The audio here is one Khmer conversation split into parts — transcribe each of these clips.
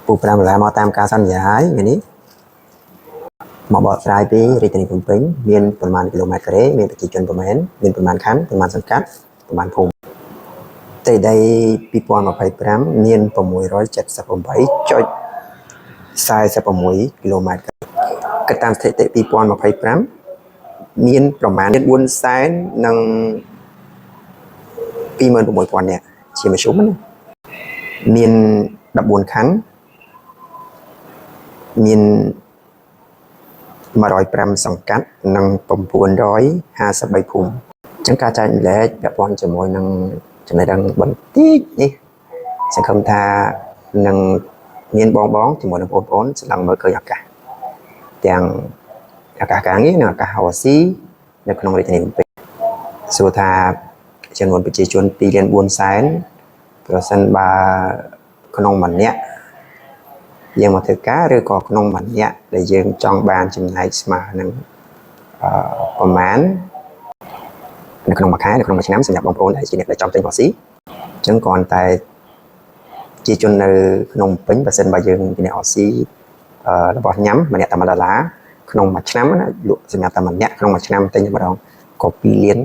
Phụ Pram là mò tam ca sanh giải ngày ní mò bọt trai pi rì tình phùng pính miềnประมาณกิโลเมตรเรmiềnประชาชนประมาณmiềnประมาณขั้นประมาณสังกัดประมาณภูมิแต่ได้ปีปอนมาไปพรำmiềnประมวย178จุด46กิโลเมตรกระตามสถิติปีปอนมาไปพรำmiềnประมาณ4แสนนังปีเมืองประมวยปอนเนี่ยเชียร์มาชุ่มมันmiền 14ขั้นmiền 105 សង្កាត់និង953ភូមិអញ្ចឹងការចែកម្លែកពាក់ព័ន្ធជាមួយនឹងចំណេះដឹងបន្តិចនេះសង្ឃឹមថានឹងមានបងជាមួយនឹងបងប្អូនស្ដាប់មើលឃើញឱកាសទាំងឱកាសការងារនិងឱកាស HOC នៅក្នុងរាជធានីភ្នំពេញសួរថាចំនួនប្រជាជន 2.4 សែនប្រសិនបើក្នុងម្នាក់យើងមកធ្វើការឬក៏ក្នុងម្នាក់ដែលយើងចង់បានចំណែកស្មើនឹងប្រមាណនៅក្នុងមួយខែនៅក្នុងមួយឆ្នាំសម្រាប់បងប្អូនដែលជាអ្នកដែលចង់ទិញវ៉ាស៊ីអញ្ចឹងគ្រាន់តែជាជននៅក្នុងពេញបើសិនបើយើងជាអ្នកអស៊ីរបស់ញ៉ាំម្នាក់តែ$1ក្នុងមួយឆ្នាំណាលក់សម្រាប់តែម្នាក់ក្នុងមួយឆ្នាំទិញម្ដងក៏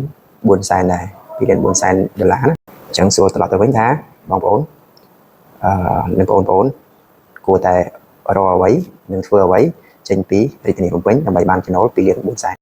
2.4 សែនដែរ$2.4 សែនណាអញ្ចឹងសួរត្រឡប់ទៅវិញថាបងប្អូននិងបងប្អូនគួរតែរកអ្វីនិងធ្វើអ្វីចេញពីរាជធានីភ្នំពេញដើម្បីបានចំណូល2.4 សែន